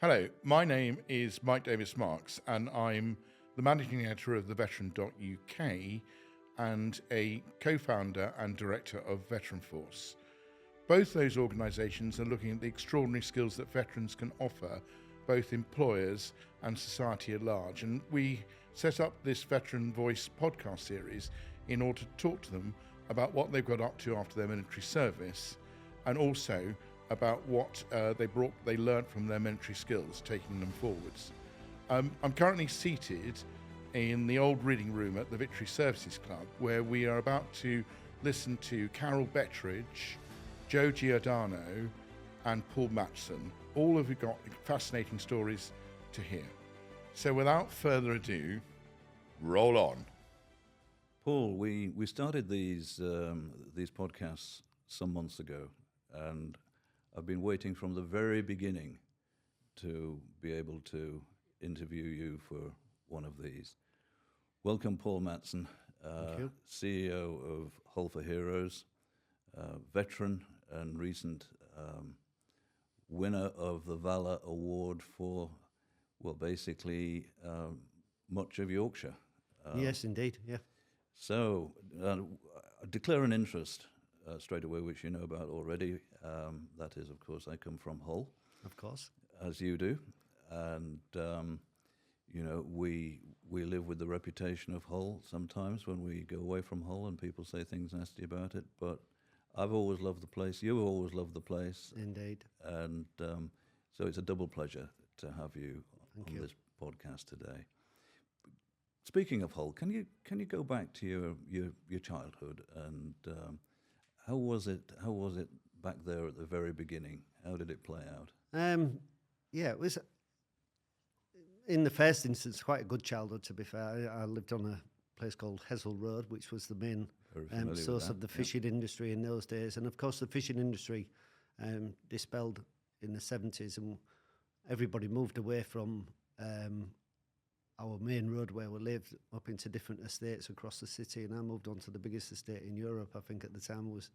Hello, my name is Mike Davis Marks, and I'm the managing editor of theveteran.uk and a co-founder and director of Veteran Force. Both those organisations are looking at the extraordinary skills that veterans can offer both employers and society at large. And we set up this Veteran Voice podcast series in order to talk to them about what they've got up to after their military service, and also about what they learnt from their military skills, taking them forwards. I'm currently seated in the old reading room at the Victory Services Club, where we are about to listen to Carol Bettridge, Joe Giordano and Paul Matson. All have got fascinating stories to hear. So without further ado, roll on. Paul, we started these podcasts some months ago, and I've been waiting from the very beginning to be able to interview you for one of these. Welcome, Paul Matson, CEO of Hull for Heroes, veteran and recent winner of the Valor Award for, basically much of Yorkshire. Yes, indeed, yeah. So, declare an interest straight away, which you know about already. That is, of course, I come from Hull. Of course. As you do. And, we live with the reputation of Hull sometimes when we go away from Hull and people say things nasty about it. But I've always loved the place. You've always loved the place. Indeed. And so it's a double pleasure to have you Thank on you. this podcast today. Speaking of Hull, can you go back to your childhood and how was it back there at the very beginning? How did it play out? It was, in the first instance, quite a good childhood, to be fair. I lived on a place called Hessel Road, which was the main source of the fishing industry in those days. And of course, the fishing industry dispelled in the 70s, and everybody moved away from our main road where we lived up into different estates across the city, and I moved on to the biggest estate in Europe. I think at the time was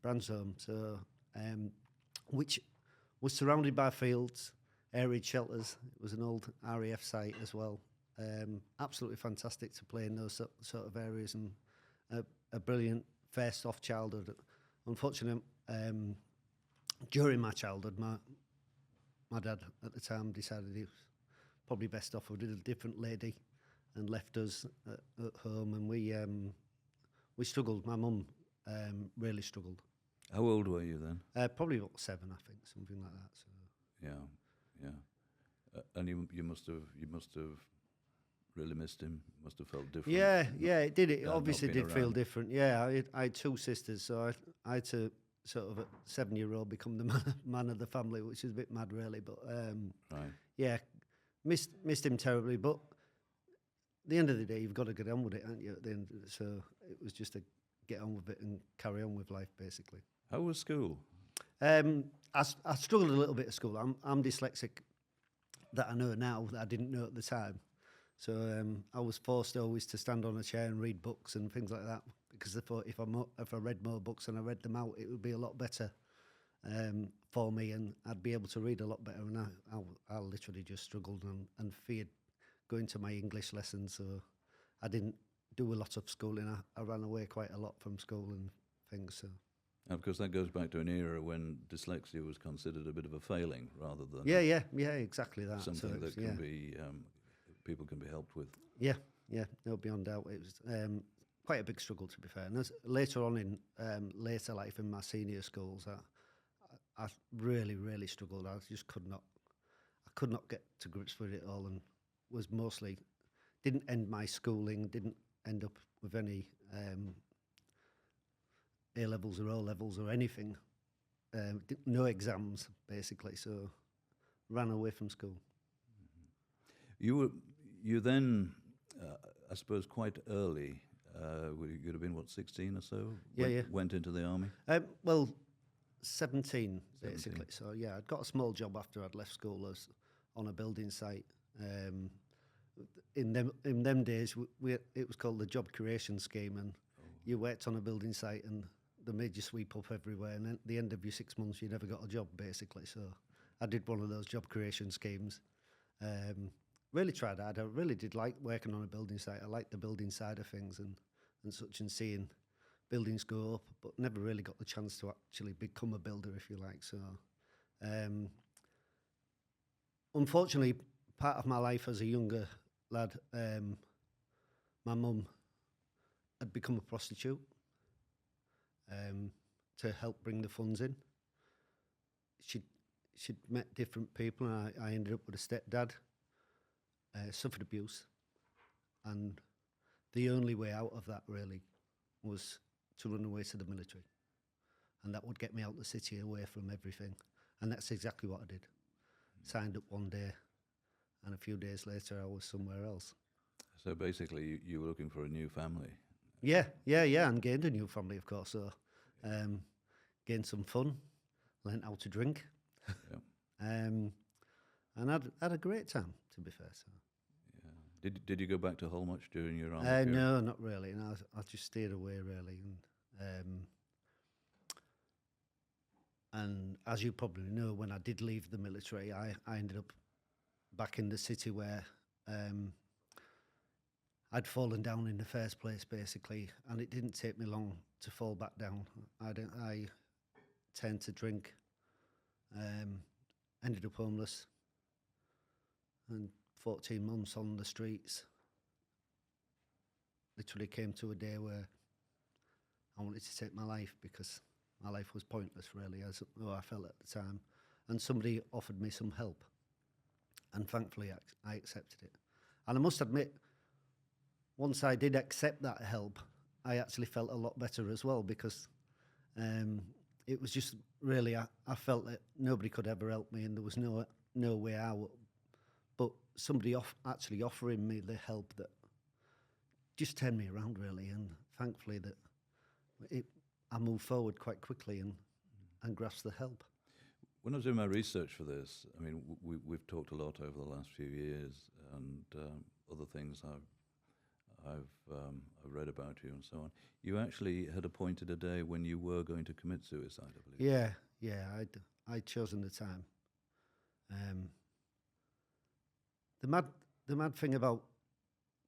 Bransholm, so which was surrounded by fields, air-raid shelters. It was an old RAF site as well. Absolutely fantastic to play in those sort of areas, and a brilliant first off childhood. Unfortunately, during my childhood, my dad at the time decided he was probably best off with a different lady and left us at home, and we struggled. My mum really struggled. How old were you then? Probably about 7, I think, something like that. So. Yeah. And you must have really missed him. Must have felt different. Yeah, it did. It obviously did around. feel different. Yeah, I had 2 sisters, so I had to sort of at 7-year-old become the man of the family, which is a bit mad, really. But right. Yeah, missed him terribly. But at the end of the day, you've got to get on with it, haven't you? At the end, so it was just to get on with it and carry on with life, basically. How was school? I struggled a little bit at school. I'm dyslexic, that I know now that I didn't know at the time. So I was forced always to stand on a chair and read books and things like that, because I thought if I read more books and I read them out, it would be a lot better for me, and I'd be able to read a lot better. And I literally just struggled and feared going to my English lessons, so I didn't do a lot of schooling. I ran away quite a lot from school and things. So. And of course, that goes back to an era when dyslexia was considered a bit of a failing rather than yeah, exactly that. something that can be people can be helped with. Yeah, no, beyond doubt. It was quite a big struggle, to be fair. And later on in later life in my senior schools, I really, really struggled. I just could not get to grips with it all, and was mostly didn't end my schooling, didn't end up with any A-levels or O-levels or anything. No exams, basically, so ran away from school. You then, I suppose, quite early, you could have been, 16 or so? Went into the army? 17, basically. So, yeah, I'd got a small job after I'd left school as on a building site. In them days, it was called the Job Creation Scheme, and you worked on a building site and they made you sweep up everywhere, and then at the end of your 6 months you never got a job, basically. So I did one of those job creation schemes. Really tried hard. I really did like working on a building site. I liked the building side of things and such, and seeing buildings go up, but never really got the chance to actually become a builder, if you like. So, unfortunately, part of my life as a younger lad, my mum had become a prostitute to help bring the funds in. She'd met different people, and I ended up with a stepdad, suffered abuse, and the only way out of that really was to run away to the military, and that would get me out the city, away from everything, and that's exactly what I did. Signed up one day, and a few days later I was somewhere else. So basically you were looking for a new family. Yeah, and gained a new family, of course. So gained some fun, learnt how to drink, and had a great time, to be fair. So. Did you go back to Hull much during your army period? No, not really. No, I just stayed away, really. And as you probably know, when I did leave the military, I ended up back in the city where I'd fallen down in the first place, basically. And it didn't take me long to fall back down. I turned to drink, ended up homeless, and 14 months on the streets. Literally came to a day where I wanted to take my life, because my life was pointless, really, as I felt at the time. And somebody offered me some help, and thankfully I accepted it. And I must admit, once I did accept that help, I actually felt a lot better as well, because it was just really, I felt that nobody could ever help me, and there was no way out. But somebody actually offering me the help that just turned me around, really, and thankfully that I moved forward quite quickly and grasped the help. When I was doing my research for this, I mean, we've talked a lot over the last few years, and other things I've read about you and so on. You actually had appointed a day when you were going to commit suicide, I believe. Yeah, I'd chosen the time. The mad thing about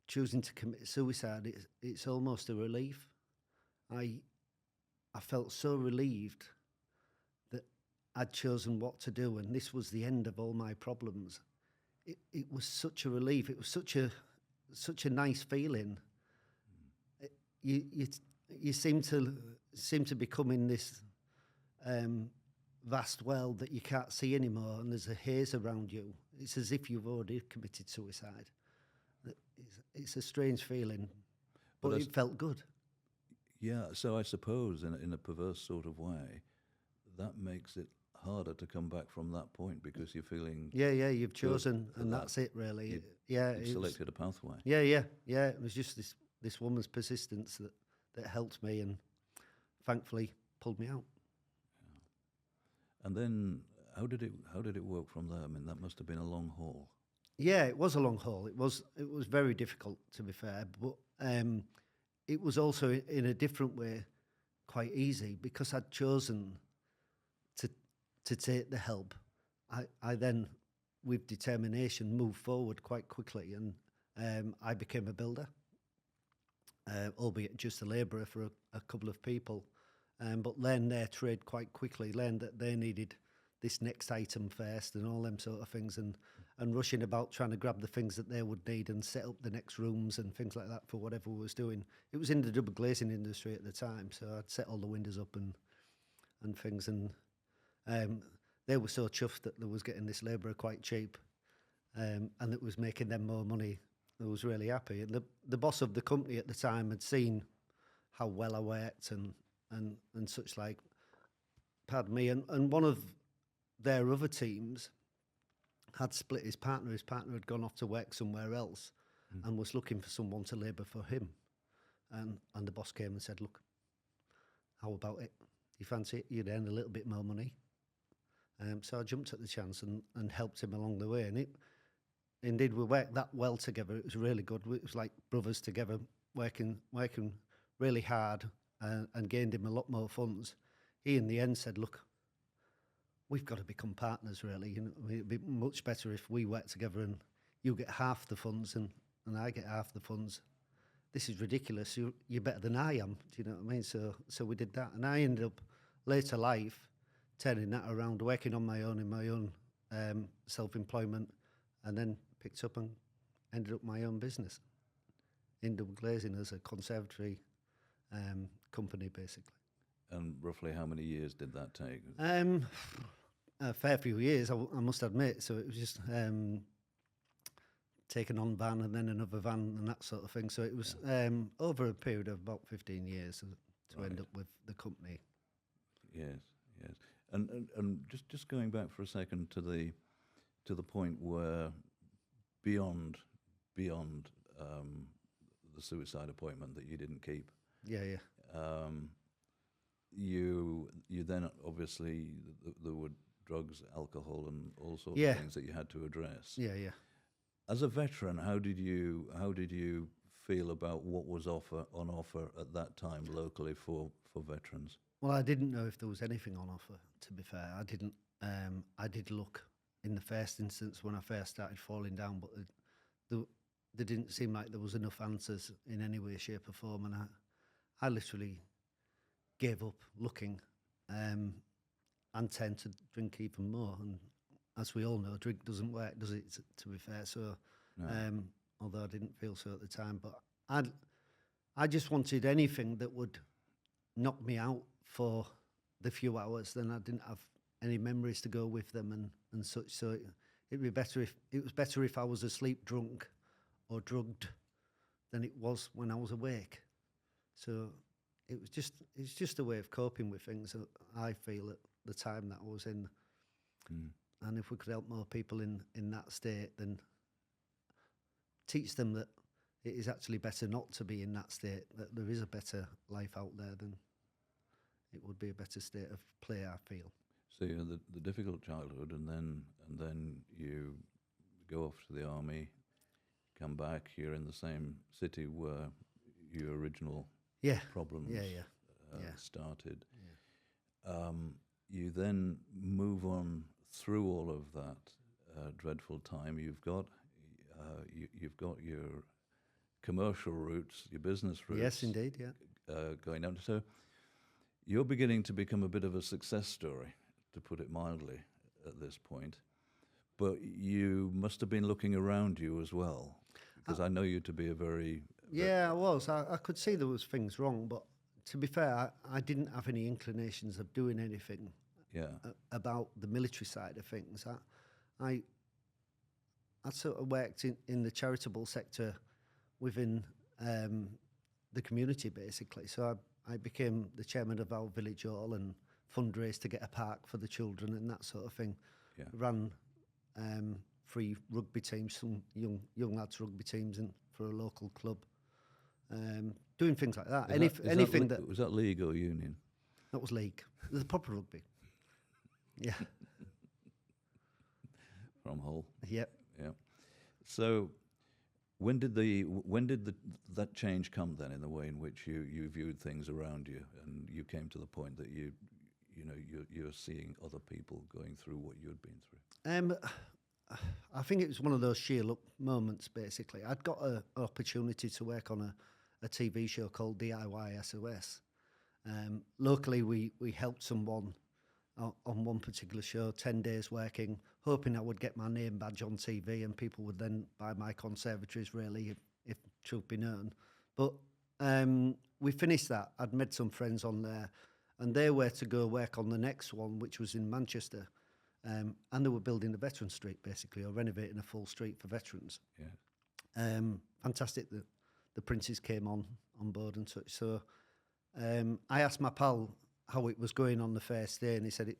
choosing to commit suicide, it's almost a relief. I felt so relieved that I'd chosen what to do, and this was the end of all my problems. It was such a relief. It was such a nice feeling. You seem to become in this vast world that you can't see anymore, and there's a haze around you. It's as if you've already committed suicide. It's a strange feeling, but it felt good. Yeah, so I suppose in a perverse sort of way, that makes it harder to come back from that point, because you're feeling... Yeah, you've chosen, and that's it, really. You've selected a pathway. Yeah. It was just this woman's persistence that helped me and thankfully pulled me out. Yeah. And then how did it work from there? I mean, that must have been a long haul. Yeah, it was a long haul. It was very difficult, to be fair, but it was also in a different way quite easy, because I'd chosen to take the help. I then, with determination, moved forward quite quickly, and I became a builder, albeit just a labourer for a couple of people, but learned their trade quite quickly, learned that they needed this next item first and all them sort of things, and rushing about trying to grab the things that they would need and set up the next rooms and things like that for whatever we was doing. It was in the double glazing industry at the time, so I'd set all the windows up and things, and they were so chuffed that they was getting this labourer quite cheap, and it was making them more money. I was really happy. And the boss of the company at the time had seen how well I worked and such like, pardon me, and one of their other teams had split his partner. His partner had gone off to work somewhere else and was looking for someone to labour for him. And the boss came and said, look, how about it? You fancy it? You'd earn a little bit more money. So I jumped at the chance and helped him along the way. And indeed, we worked that well together. It was really good. It was like brothers together, working really hard, and gained him a lot more funds. He, in the end, said, look, we've got to become partners, really. You know, it'd be much better if we work together and you get half the funds and I get half the funds. This is ridiculous. You're better than I am. Do you know what I mean? So we did that, and I ended up later life turning that around, working on my own in my own self-employment, and then picked up and ended up my own business in double glazing as a conservatory company, basically. And roughly how many years did that take? A fair few years, I must admit. So it was just taking on van and then another van and that sort of thing. So it was over a period of about 15 years to end up with the company. Yes. And just going back for a second to the point where beyond the suicide appointment that you didn't keep. Yeah. You then obviously there were drugs, alcohol, and all sorts Yeah. of things that you had to address. Yeah. As a veteran, how did you feel about what was on offer at that time locally for veterans? Well, I didn't know if there was anything on offer, to be fair. I didn't. I did look in the first instance when I first started falling down, but there didn't seem like there was enough answers in any way, shape or form. And I literally gave up looking and tend to drink even more. And as we all know, drink doesn't work, does it, to be fair? So, No. although I didn't feel so at the time, but I just wanted anything that would knock me out for the few hours. Then I didn't have any memories to go with them and such. So it'd be better if I was asleep, drunk, or drugged than it was when I was awake. So it's just a way of coping with things. I feel at the time that I was in. And if we could help more people in that state, then teach them that it is actually better not to be in that state, that there is a better life out there, then it would be a better state of play, I feel. So you had the difficult childhood, and then you go off to the army, come back. You're in the same city where your original problems started. Yeah. You then move on through all of that dreadful time. You've got your commercial roots, your business roots. Yes, indeed. Yeah. Going down. So you're beginning to become a bit of a success story, to put it mildly, at this point. But you must have been looking around you as well, because I know you to be a very... Yeah, I was. I could see there was things wrong, but to be fair, I didn't have any inclinations of doing anything about the military side of things. I sort of worked in the charitable sector within the community, basically. So I became the chairman of our village hall and fundraised to get a park for the children and that sort of thing. Yeah. Ran 3 rugby teams, some young lads rugby teams for a local club. Doing things like that. Was that league or union? That was league. It was a proper rugby. Yeah. From Hull. Yep. Yeah. So when did that change come then, in the way in which you viewed things around you, and you came to the point that you're seeing other people going through what you'd been through? I think it was one of those sheer luck moments, basically. I'd got an opportunity to work on a TV show called DIY SOS. Locally, we helped someone on one particular show, 10 days working, hoping I would get my name badge on TV and people would then buy my conservatories, really, if truth be known. But we finished that. I'd met some friends on there, and they were to go work on the next one, which was in Manchester. And they were building a veteran street, basically, or renovating a full street for veterans. Yeah. Fantastic that the princes came on board and such. So I asked my pal how it was going on the first day, and he said it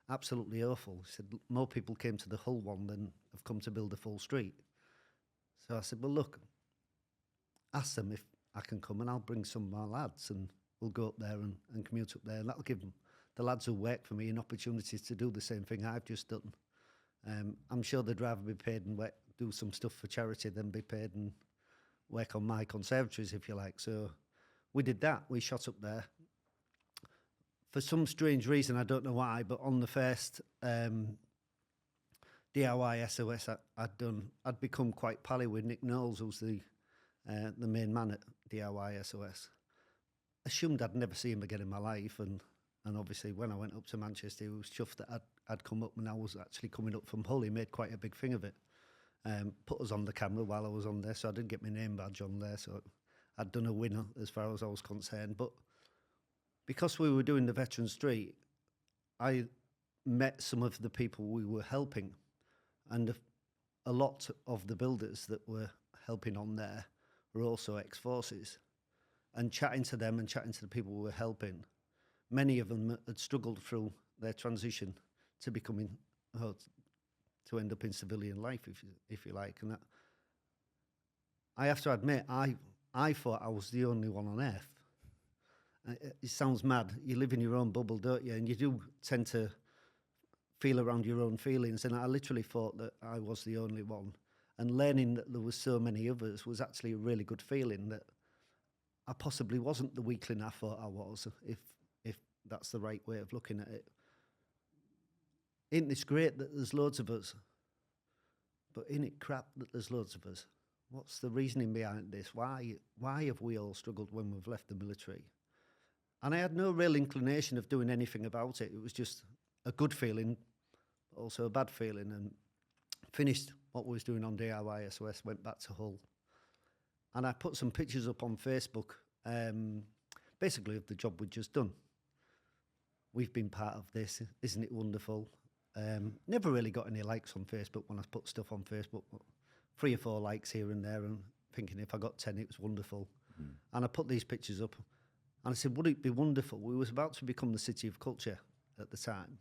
absolutely awful. He said more people came to the Hull one than have come to build a full street. So I said, well, look, ask them if I can come, and I'll bring some of my lads, and we'll go up there and commute up there, and that'll give them, the lads who work for me, an opportunity to do the same thing I've just done. I'm sure they'd rather be paid and do some stuff for charity than be paid and work on my conservatories, if you like. So we did that. We shot up there. for some strange reason, I don't know why, but on the first DIY SOS I'd become quite pally with Nick Knowles, who's the main man at DIY SOS. Assumed I'd never see him again in my life, and obviously when I went up to Manchester, he was chuffed that I'd come up, and I was actually coming up from Hull. He made quite a big thing of it. Put us on the camera while I was on there, so I did get my name badge on there, so I'd done a winner as far as I was concerned. But because we were doing the Veteran Street, I met some of the people we were helping, and a lot of the builders that were helping on there were also ex-forces. And chatting to them and chatting to the people we were helping, many of them had struggled through their transition to becoming, to end up in civilian life, if you like. And that, I have to admit, I thought I was the only one on earth. It sounds mad. You live in your own bubble, don't you? And you do tend to feel around your own feelings. And I literally thought that I was the only one. And learning that there was so many others was actually a really good feeling, that I possibly wasn't the weakling I thought I was, if that's the right way of looking at it. Isn't it great that there's loads of us? But isn't it crap that there's loads of us? What's the reasoning behind this? Why have we all struggled when we've left the military? And I had no real inclination of doing anything about it. It was just a good feeling, but also a bad feeling. And finished what we was doing on DIY SOS, went back to Hull. And I put some pictures up on Facebook, basically of the job we'd just done. We've been part of this, isn't it wonderful? Never really got any likes on Facebook when I put stuff on Facebook. 3 or 4 likes here and there, and thinking if I got 10, it was wonderful. And I put these pictures up, and I said, would it be wonderful? We was about to become the city of culture at the time.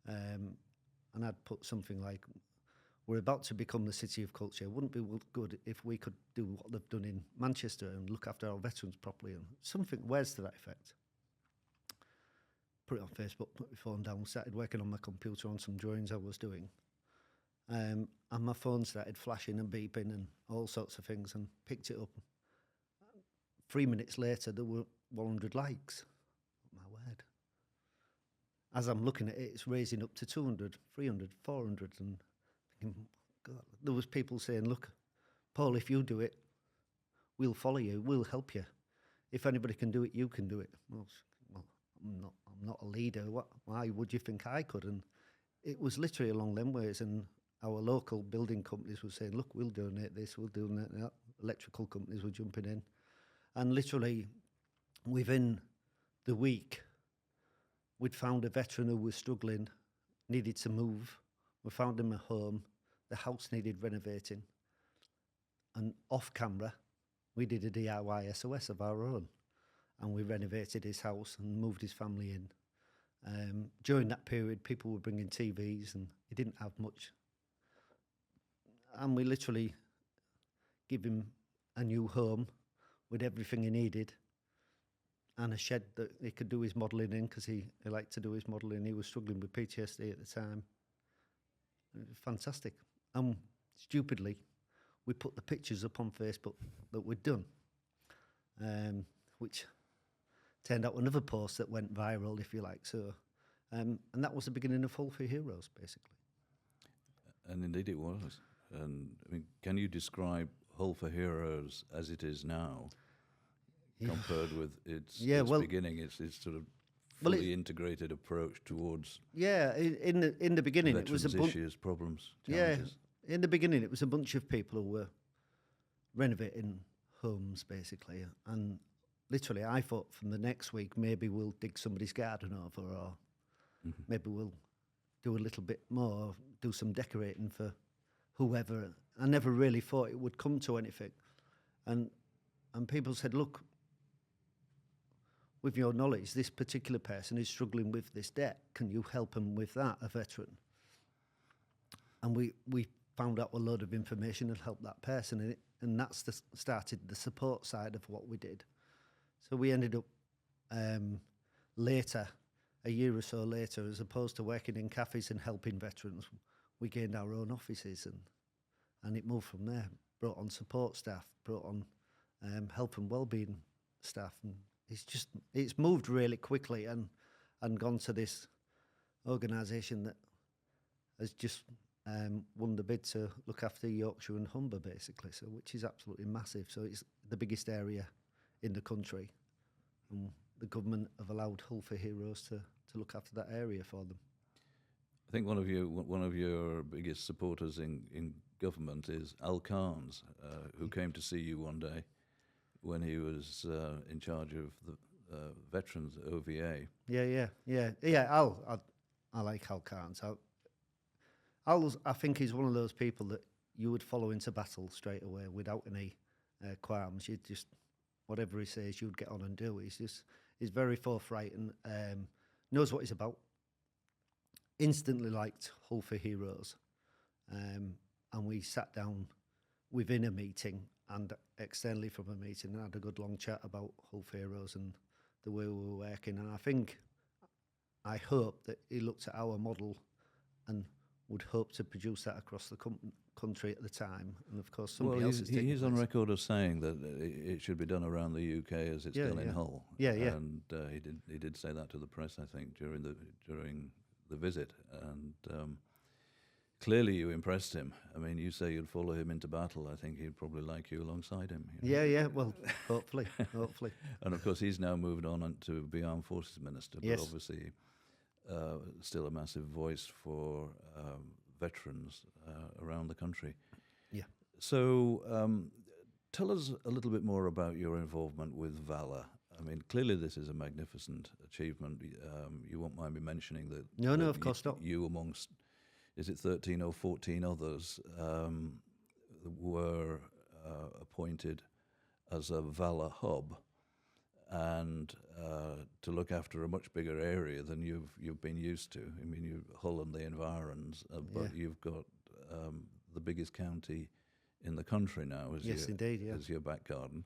And I'd put something like, we're about to become the city of culture. Wouldn't it be good if we could do what they've done in Manchester and look after our veterans properly, and something words to that effect. Put it on Facebook, put my phone down, started working on my computer on some drawings I was doing. And my phone started flashing and beeping and all sorts of things, and picked it up. 3 minutes later, there were 100 likes. My word. As I'm looking at it, it's raising up to 200, 300, 400, and God, there was people saying, look, Paul, if you do it, we'll follow you, we'll help you. If anybody can do it, you can do it. Well, I'm not a leader. Why would you think I could? And it was literally along them ways. And our local building companies were saying, look, we'll donate this, we'll donate that. Electrical companies were jumping in. And literally, within the week, we'd found a veteran who was struggling, needed to move. We found him a home. The house needed renovating. And off camera, we did a DIY SOS of our own. And we renovated his house and moved his family in. During that period, people were bringing TVs, and he didn't have much. And we literally gave him a new home with everything he needed, and a shed that he could do his modelling in, because he liked to do his modelling. He was struggling with PTSD at the time. It was fantastic. And stupidly, we put the pictures up on Facebook that we'd done, which turned out another post that went viral, if you like. So, and that was the beginning of Hull for Heroes, basically. And indeed it was. And I mean, can you describe Hull for Heroes as it is now, compared with its beginning, its sort of fully integrated approach towards in the beginning it was a bunch issues, problems, challenges. In the beginning it was a bunch of people who were renovating homes, basically, and literally I thought from the next week maybe we'll dig somebody's garden over, or maybe we'll do a little bit more, do some decorating for whoever. I never really thought it would come to anything, and people said, look, with your knowledge, this particular person is struggling with this debt. Can you help him with that, a veteran? And we found out a load of information and helped that person, and that's started the support side of what we did. So we ended up later, a year or so later, as opposed to working in cafes and helping veterans, we gained our own offices, and it moved from there. Brought on support staff, brought on health and wellbeing staff, and it's moved really quickly, and and gone to this organisation that has just won the bid to look after Yorkshire and Humber, basically, so which is absolutely massive. So it's the biggest area in the country, and the government have allowed Hull for Heroes to look after that area for them. I think one of your biggest supporters in government is Al Carnes, who came to see you one day when he was in charge of the veterans OVA. I like Al Carnes. I think he's one of those people that you would follow into battle straight away without any qualms. You'd just, whatever he says, you'd get on and do. He's very forthright and knows what he's about. Instantly liked Hull for Heroes, and we sat down within a meeting and externally from a meeting and had a good long chat about Hull for Heroes and the way we were working. And I hope that he looked at our model and would hope to produce that across the country at the time. And of course, somebody else is taking he's on place. record as saying that it should be done around the UK as it's done in Hull. And he did say that to the press, I think, during the visit. And clearly, you impressed him. I mean, you say you'd follow him into battle. I think he'd probably like you alongside him. You know? Yeah. Well, hopefully. And of course, he's now moved on to be Armed Forces Minister, but obviously still a massive voice for veterans around the country. Yeah. So tell us a little bit more about your involvement with Valor. I mean, clearly this is a magnificent achievement. You won't mind me mentioning that. No, of course not. You amongst, is it 13 or 14 others, were appointed as a Valor hub, and to look after a much bigger area than you've been used to. I mean, Hull and the environs, but you've got the biggest county in the country now as as your back garden.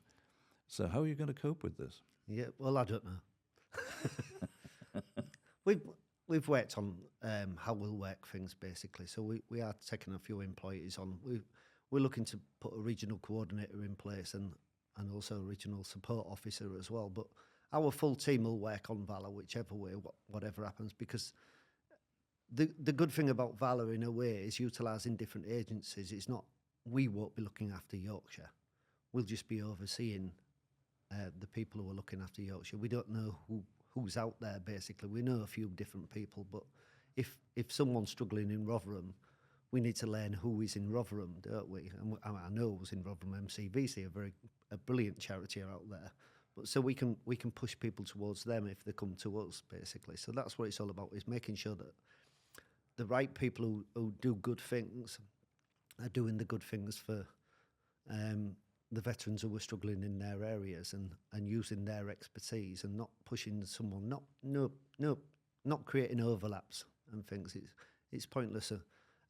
So how are you going to cope with this? Yeah, well, I don't know. We've worked on how we'll work things, basically. So we are taking a few employees on. We're looking to put a regional coordinator in place and also a regional support officer as well. But our full team will work on Valor, whichever way, whatever happens, because the good thing about Valor, in a way, is utilising different agencies. It's not, we won't be looking after Yorkshire. We'll just be overseeing the people who are looking after Yorkshire. We don't know who's out there, basically. We know a few different people, but if someone's struggling in Rotherham, we need to learn who is in Rotherham, don't we? And I know who's in Rotherham. MCVC, a brilliant charity out there. But so we can push people towards them if they come to us, basically. So that's what it's all about, is making sure that the right people who do good things are doing the good things for the veterans who are struggling in their areas and using their expertise and not pushing someone, not creating overlaps and things. It's pointless.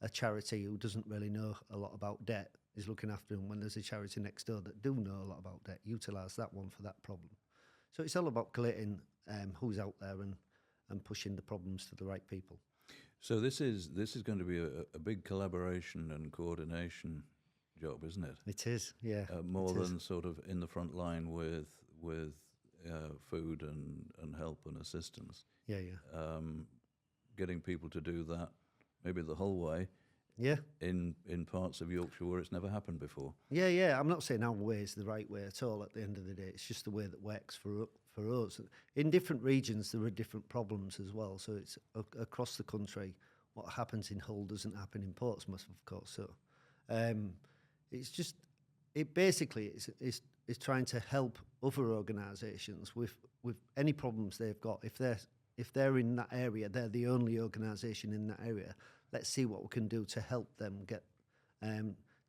A charity who doesn't really know a lot about debt is looking after them when there's a charity next door that do know a lot about debt. Utilise that one for that problem. So it's all about collating who's out there and pushing the problems to the right people. So this is going to be a big collaboration and coordination job, isn't it? It is, yeah. More than sort of in the front line with food and help and assistance. Yeah. Getting people to do that, maybe the whole way. Yeah. In parts of Yorkshire where it's never happened before. Yeah. I'm not saying our way is the right way at all. At the end of the day, it's just the way that works for us. In different regions, there are different problems as well. So it's across the country. What happens in Hull doesn't happen in Portsmouth, of course. So it's just, it basically is trying to help other organisations with any problems they've got. If they're in that area, they're the only organisation in that area. Let's see what we can do to help them get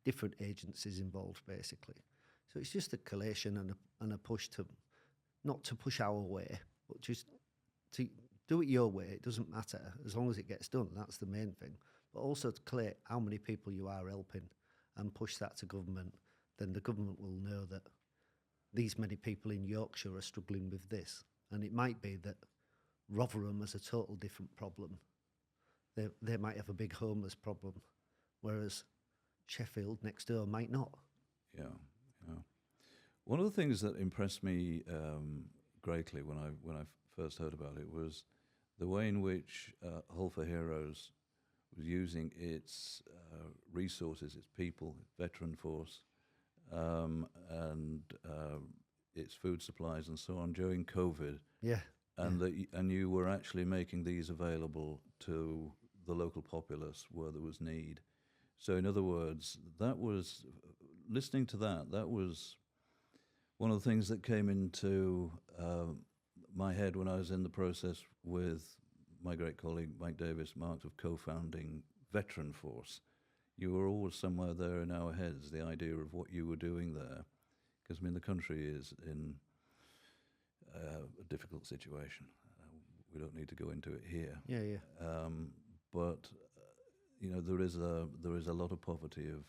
different agencies involved, basically. So it's just a collation and a push to, not to push our way, but just to do it your way. It doesn't matter, as long as it gets done. That's the main thing. But also to collate how many people you are helping and push that to government. Then the government will know that these many people in Yorkshire are struggling with this. And it might be that Rotherham has a total different problem. They might have a big homeless problem, whereas Sheffield next door might not. Yeah. One of the things that impressed me greatly when I first heard about it was the way in which Hull for Heroes was using its resources, its people, its veteran force, and its food supplies and so on during COVID. Yeah. And you were actually making these available to the local populace where there was need. So in other words, that was, listening to that was one of the things that came into my head when I was in the process with my great colleague Mike Davis, Mark, of co-founding Veteran Force. You were always somewhere there in our heads, the idea of what you were doing there. Because, I mean, the country is in a difficult situation. We don't need to go into it here. Yeah. But you know, there is a lot of poverty of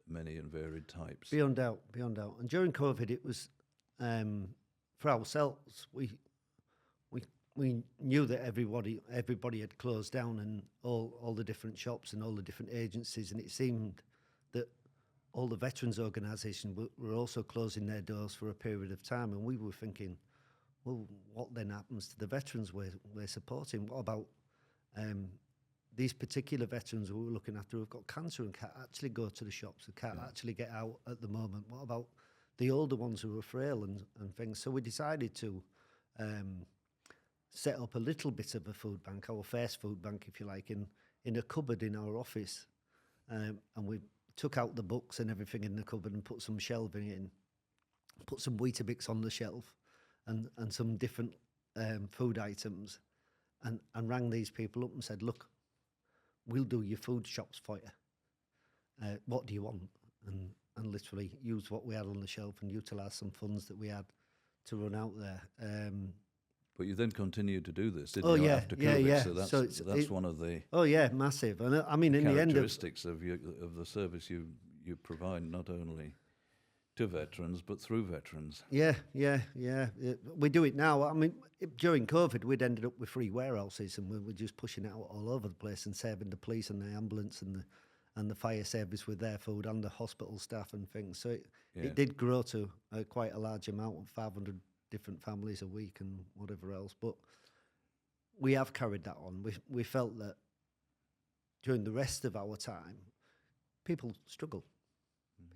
many and varied types. Beyond doubt. And during COVID, it was for ourselves. We knew that everybody had closed down, and all the different shops and all the different agencies, and it seemed that all the veterans organisations were also closing their doors for a period of time, and we were thinking, well, what then happens to the veterans we're supporting? What about these particular veterans who we're looking after who've got cancer and can't actually go to the shops, who can't actually get out at the moment? What about the older ones who are frail and things? So we decided to set up a little bit of a food bank, our first food bank, if you like, in a cupboard in our office. And we took out the books and everything in the cupboard and put some shelving in, put some Weetabix on the shelf and some different food items, and rang these people up and said, look, we'll do your food shops for you. What do you want? And literally use what we had on the shelf and utilise some funds that we had to run out there. But you then continued to do this, didn't you? After COVID, yeah. So that's one of the massive. And I mean, in the end, characteristics of the service you provide, not only to veterans but through veterans. Yeah. We do it now. I mean, during COVID, we'd ended up with free warehouses, and we were just pushing it out all over the place and serving the police and the ambulance and the fire service with their food and the hospital staff and things. So it did grow to quite a large amount of 500 different families a week and whatever else. But we have carried that on. We felt that during the rest of our time, people struggle.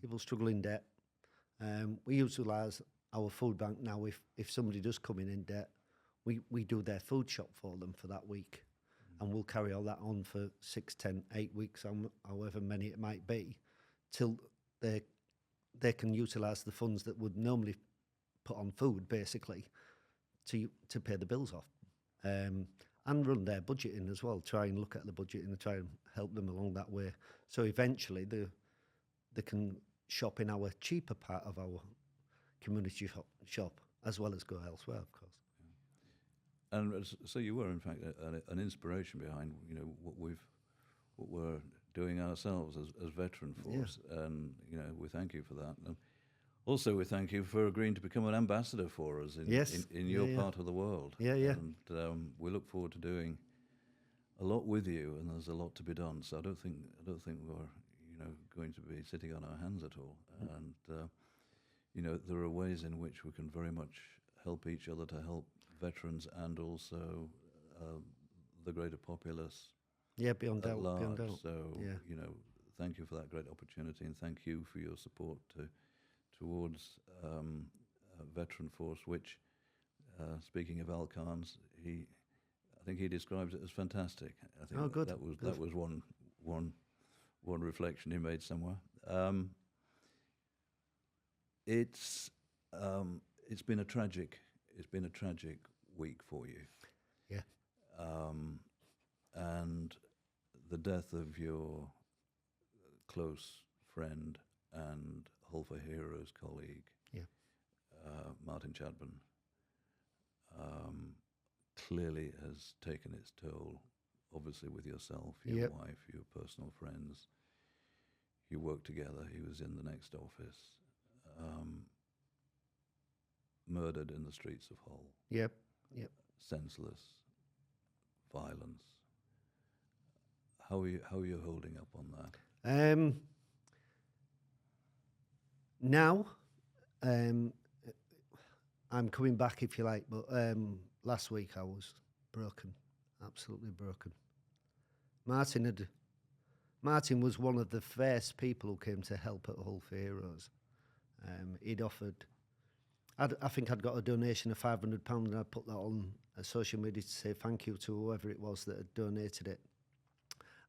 People struggle in debt. We utilise our food bank now. If somebody does come in debt, we do their food shop for them for that week. And we'll carry all that on for 6, 10, 8 weeks, however many it might be, till they can utilise the funds that would normally put on food, basically, to pay the bills off, and run their budgeting as well. Try and look at the budgeting and try and help them along that way. So eventually they can shop in our cheaper part of our community shop as well as go elsewhere, of course. And so you were, in fact, an inspiration behind what we're doing ourselves as Veteran Force, and we thank you for that. And also, we thank you for agreeing to become an ambassador for us in your part of the world. Yeah. And we look forward to doing a lot with you, and there's a lot to be done. So I don't think we're going to be sitting on our hands at all. And there are ways in which we can very much help each other to help veterans and also the greater populace. Yeah, beyond doubt. So thank you for that great opportunity, and thank you for your support towards Veteran Force, which, speaking of Al Khan's, I think he describes it as fantastic. I think good. That was one reflection he made somewhere. It's been a tragic week for you. Yeah. And the death of your close friend and Hull for Heroes colleague, Martin Chadman, clearly has taken its toll, obviously with yourself, your wife, your personal friends. You worked together. He was in the next office. Murdered in the streets of Hull. Yep. Senseless violence. How are you holding up on that? Now, I'm coming back, if you like, but last week I was broken. absolutely broken. Martin was one of the first people who came to help at Hull for Heroes. He'd offered, I think I'd got a donation of £500 and I put that on social media to say thank you to whoever it was that had donated it.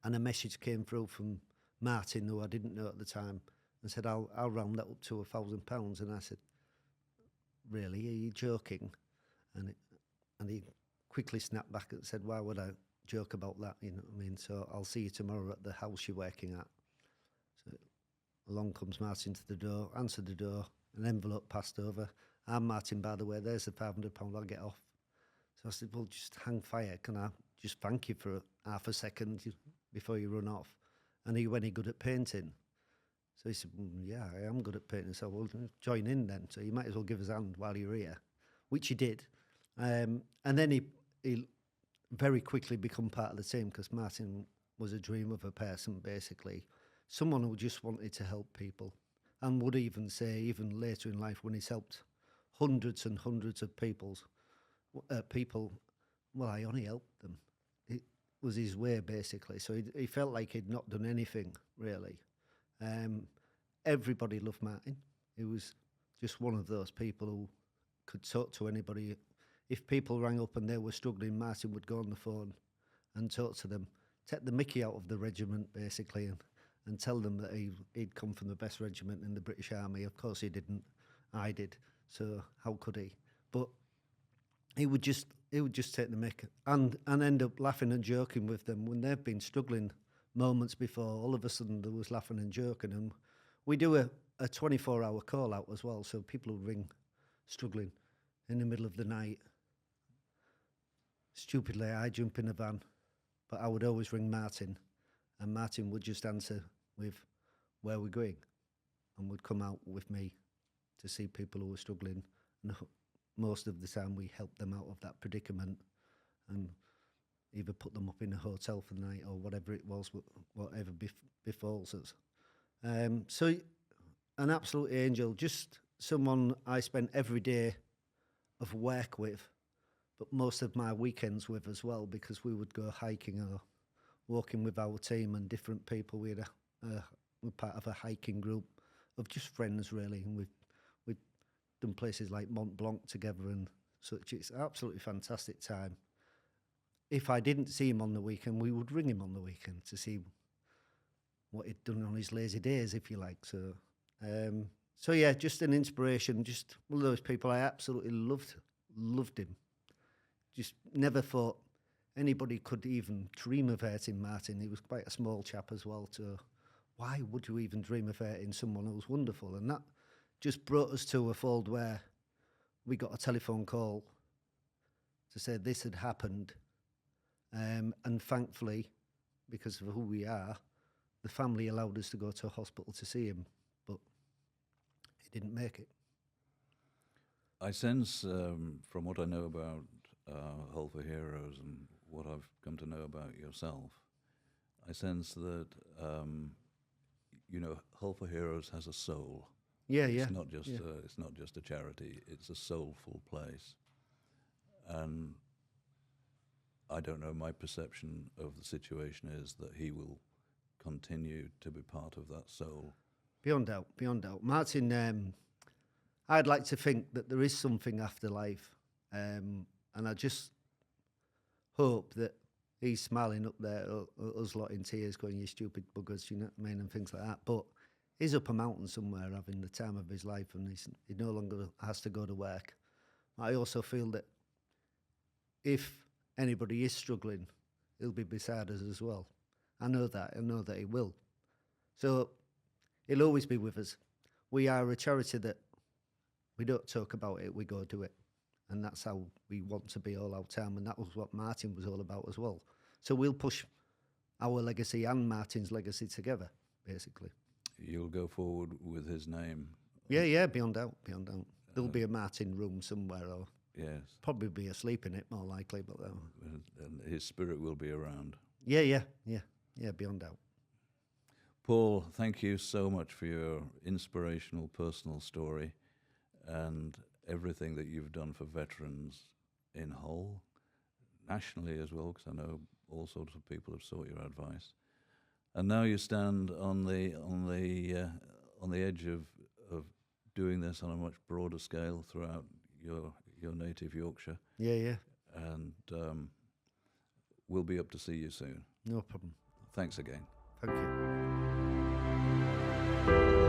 And a message came through from Martin, who I didn't know at the time, and said, I'll round that up to £1,000. And I said, really, are you joking? And he quickly snapped back and said, why would I joke about that? You know what I mean? So I'll see you tomorrow at the house you're working at. So along comes Martin to the door, answered the door, an envelope passed over. I'm Martin, by the way, there's the £500, I'll get off. So I said, well, just hang fire. Can I just thank you for half a second before you run off? And he went, good at painting? So he said, yeah, I am good at painting. So well, join in then. So you might as well give us a hand while you're here, which he did. And then he very quickly become part of the team because Martin was a dream of a person, basically. Someone who just wanted to help people and would even say, even later in life when he's helped hundreds and hundreds of people, well, I only helped them. It was his way, basically. So he felt like he'd not done anything, really. Everybody loved Martin. He was just one of those people who could talk to anybody. If people rang up and they were struggling, Martin would go on the phone and talk to them, take the mickey out of the regiment, basically, and tell them that he'd come from the best regiment in the British Army. Of course he didn't. I did. So how could he? But he would just take the mick and end up laughing and joking with them when they've been struggling moments before. All of a sudden there was laughing and joking. And we do a 24-hour call out as well. So people who ring struggling in the middle of the night. Stupidly, I jump in a van, but I would always ring Martin, and Martin would just answer with, where we're going, and would come out with me to see people who were struggling. And most of the time we helped them out of that predicament and either put them up in a hotel for the night or whatever it was, whatever befalls us. So an absolute angel, just someone I spent every day of work with, but most of my weekends with as well, because we would go hiking or walking with our team and different people. We're part of a hiking group of just friends, really, and we've done places like Mont Blanc together and such. It's an absolutely fantastic time. If I didn't see him on the weekend, we would ring him on the weekend to see what he'd done on his lazy days, if you like. So yeah, just an inspiration, just one of those people I absolutely loved him. Just never thought anybody could even dream of hurting Martin. He was quite a small chap as well, so why would you even dream of hurting someone who's wonderful? And that just brought us to a fold where we got a telephone call to say this had happened. And thankfully, because of who we are, the family allowed us to go to a hospital to see him, but he didn't make it. I sense, from what I know about Hull for Heroes and what I've come to know about yourself, I sense that, Hull for Heroes has a soul. Yeah. It's not just a charity. It's a soulful place. And I don't know, my perception of the situation is that he will continue to be part of that soul. Beyond doubt. Martin, I'd like to think that there is something after life. And I just hope that he's smiling up there, us lot in tears going, you stupid buggers, you know what I mean, and things like that. But he's up a mountain somewhere having the time of his life, and he no longer has to go to work. I also feel that if anybody is struggling, he'll be beside us as well. I know that he will. So he'll always be with us. We are a charity that we don't talk about it, we go do it. And that's how we want to be all our time. And that was what Martin was all about as well. So we'll push our legacy and Martin's legacy together, basically. You'll go forward with his name? Yeah, beyond doubt. There'll be a Martin room somewhere, or yes, probably be asleep in it, more likely. But and his spirit will be around. Yeah, beyond doubt. Paul, thank you so much for your inspirational personal story and everything that you've done for veterans in Hull, nationally as well, because I know all sorts of people have sought your advice. And now you stand on the edge of doing this on a much broader scale throughout your native Yorkshire. Yeah. And we'll be up to see you soon. No problem. Thanks again. Thank you.